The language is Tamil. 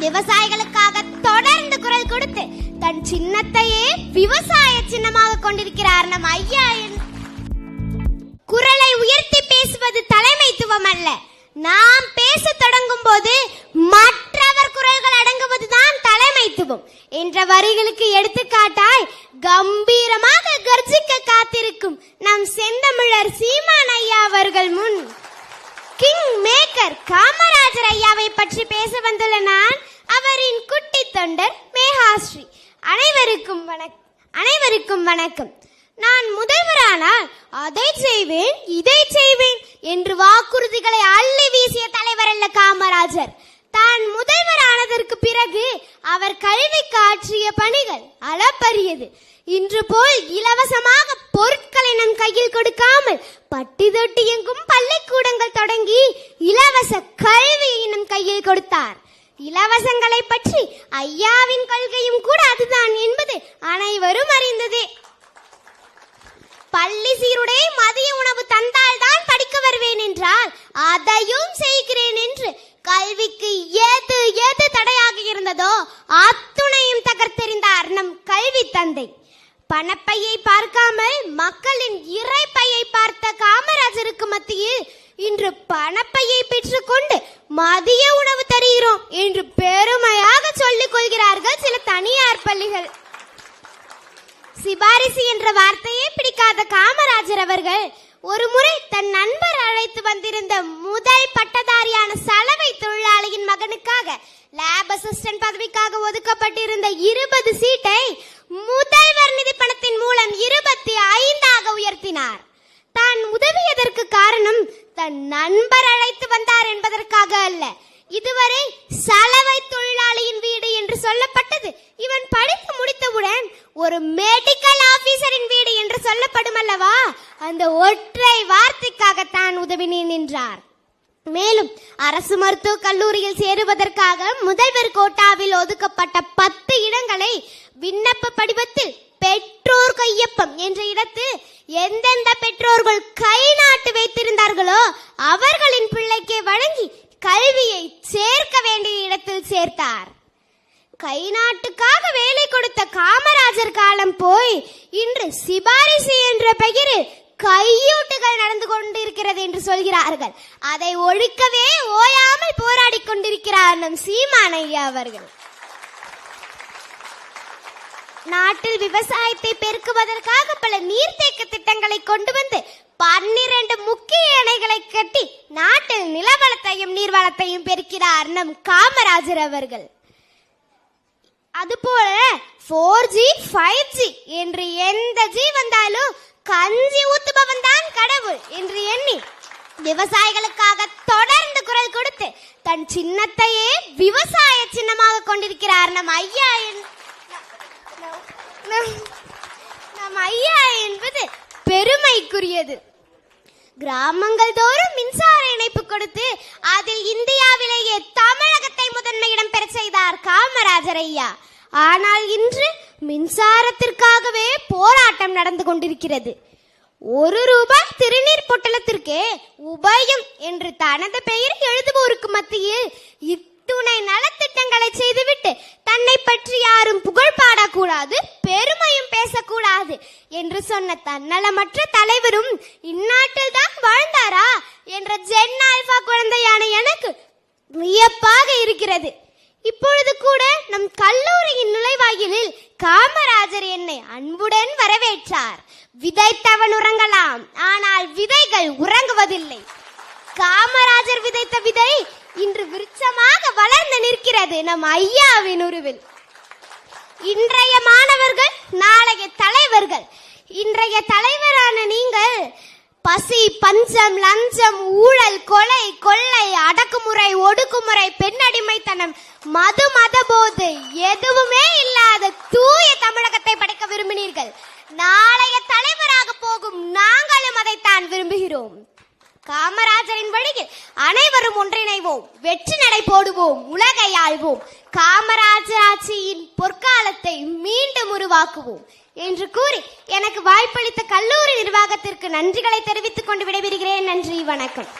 விவசாயிகளுக்காக தொடர்ந்து குரல் கொடுத்து தன் சின்னத்தையே விவசாய சின்னமாக கொண்டிருக்கிறார் நம் ஐயா. குரலை உயர்த்தி பேசுவது தலைமைத்துவம் அல்ல. நாம் பேச தொடங்கும் போது மற்றவர் குரல்கள் அடங்குவதுதான் தலைமைத்துவம் என்ற வரிகளுக்கு எடுத்துக்காட்டாய் கம்பீரமாக கர்ஜிக்க காத்திருக்கும் நம் செந்தமிழர் சீமான் ஐயா அவர்கள் முன் கிங் மேக்கர் காமராஜர் ஐயாவை பற்றி பேச வந்துள்ள நான் அவரின் குட்டி தொண்டர் மேகாஸ்ரீ. அனைவருக்கும் வணக்கம். நான் முதல்வரானால் அதை செய்வேன் இதை செய்வேன் என்று வாக்குறுதிகளை அள்ளி வீசிய தலைவர் அல்ல காமராஜர். தான் முதல்வரானதற்கு பிறகு அவர் கல்விக்கு ஆற்றிய பணிகள் அளப்பரியது. இன்று போல் இலவசமாக பொருட்களை நம் கையில் கொடுக்காமல் பட்டி தொட்டி எங்கும் பள்ளிக்கூடங்கள் தொடங்கி இலவச கல்வியை நம் கையில் கொடுத்தார். இலவசங்களை பற்றி ஐயாவின் கொள்கையும் கூட அதுதான் என்பது அனைவரும் அறிந்ததே. பள்ளி சீருடை மதிய உணவு தந்தால் தான் படிக்க வருவேன் என்றால் அதையும் செய்கிறேன் என்று கல்விக்கு எது எது தடையாக இருந்ததோ அத்துணையும் தகர்த்தெறிந்தார் நம் கல்வி தந்தை. பணப்பையை பார்க்காமல் மக்களின் இறைப்பையை பார்த்த காமராஜருக்கு மத்தியில் இன்று பணப்பையை பெற்றுக்கொண்டு மதிய உணவு தருகிறோம் என்று பெருமையாக சொல்லிக் கொள்கிறார்கள் சில தனியார் பள்ளிகள். சிபாரிசு என்ற வார்த்தையே பிடிக்காத காமராஜர் அவர்கள் ஒரு முறை தன் நண்பர் அழைத்து வந்திருந்த முதல் பட்டதாரியான சலவை தொழிலாளியின் மகனுக்காக லேப் அசிஸ்டன்ட் பதவிக்காக ஒதுக்கப்பட்டிருந்த 20 சீட்டை முதல்வர் நிதி பணத்தின் மூலம் 25 உயர்த்தினார். தான் உதவியதற்கு காரணம் தன் நண்பர் அழைத்து வந்தார் என்பதற்காக அல்ல. இதுவரை சலவை தொழிலாளியின் வீடு என்று சொல்லப்பட்டது இவன் படித்து முடித்தவுடன் ஒரு மெடிக்கல் ஆபீசரின் வீடு என்று சொல்லப்படும் அல்லவா, அந்த ஒற்றை வார்த்தைக்காக தான் உதவினேன் என்றார். மேலும் அரசு மருத்துவக் கல்லூரியில் சேருவதற்காக முதல்வர் கோட்டாவில் ஒதுக்கப்பட்ட 10 இடங்களை விண்ணப்ப படிவத்தில் பெற்றோர் கையொப்பம் என்ற இடத்தில் எந்தெந்த பெற்றோர்கள் கை நாட்டு வைத்திருந்தார்களோ அவர்களின் பிள்ளைக்கே வழங்கி கல்வியை சேர்க்க வேண்டிய இடத்தில் சேர்த்தார். கை நாட்டுக்காக வேலை கொடுத்த காமராஜர் காலம் போய் இன்று சிபாரிசு என்ற பெயரில் கையூட்டுகள் நடந்து கொண்டிருக்கிறது என்று சொல்கிறார்கள். அதை ஒழிக்கவே ஓயாமல் போராடி கொண்டிருக்கிறார் நம் சீமான் ஐயா அவர்கள். நாட்டில் விவசாயத்தை பெருக்குவதற்காக பல நீர்த்தேக்க திட்டங்களை கொண்டு வந்து 12 முக்கிய அணைகளை கட்டி நாட்டில் நிலவளத்தையும் நீர்வளத்தையும் பெருக்கிறார் நம் காமராஜர் அவர்கள். அதுபோல 4G 5G என்று எந்த ஜி வந்தாலும் கஞ்சி ஊத்துபவன் தான் கடவுள் என்று எண்ணி விவசாயிகளுக்காக தொடர்ந்து குரல் கொடுத்து தன் சின்னத்தையே விவசாய சின்னமாக கொண்டிருக்கிறார் நம் ஐயா. நம் ஐயா என்பது பெருமைக்குரியது. கிராமங்கள் தோறும் மின்சார இணைப்பு கொடுத்து அதில் இந்தியாவிலேயே தமிழகத்தை முதன்மை இடம் பெற செய்தார் காமராஜர் ஐயா. ஆனால் இன்று மின்சாரத்திற்காகவே போராட்டம் நடந்து கொண்டிருக்கிறது. 1 ரூபாய் திருநீர் பொட்டலத்திற்கே உபயம் என்று தனது பெயர் எழுதுவோருக்கு மத்தியில் இத்துணை நலத்திட்டங்களை செய்துவிட்டு தன்னை பற்றி யாரும் புகழ் பாடக்கூடாது, பெருமையும் பேசக்கூடாது என்று சொன்ன தன்னலமற்ற தலைவரும் இந்நாட்டில் தான் வாழ்ந்தாரா என்ற ஜென் ஆல்பா குழந்தையான எனக்கு வியப்பாக இருக்கிறது. இப்பொழுது கூட நம் கல்லூரியின் நுழைவாயிலில் காமராஜர் என்னை அன்புடன் வரவேற்றார். விதைத்தவன் உறங்கலாம், ஆனால் விதைகள் உறங்குவதில்லை. காமராஜர் விதைத்த விதை இன்று விருட்சமாக வளர்ந்து நிற்கிறது நம் ஐயாவின் உருவில். இன்றைய மாணவர்கள் நாளைய தலைவர்கள். இன்றைய தலைவரான நீங்கள் பசி, பஞ்சம், லஞ்சம், ஊழல், கொலை, கொள்ளை, அடக்குமுறை, ஒடுக்குமுறை, பெண்ணடிமைத்தனம், மது, மதபோது எதுவுமே இல்லாத தூய தமிழகத்தை படைக்க விரும்பினீர்கள். நாளைய தலைவராக போகும் நாங்களும் அதைத்தான் விரும்புகிறோம். காமராஜரின் வழியில் அனைவரும் ஒன்றிணைவோம், வெற்றி நடை போடுவோம், உலகை ஆள்வோம், காமராஜர் ஆட்சியின் பொற்காலத்தை மீண்டும் உருவாக்குவோம் என்று கூறி எனக்கு வாய்ப்பளித்த கல்லூரி நிர்வாகத்திற்கு நன்றிகளை தெரிவித்துக் கொண்டு விடைபெறுகிறேன். நன்றி, வணக்கம்.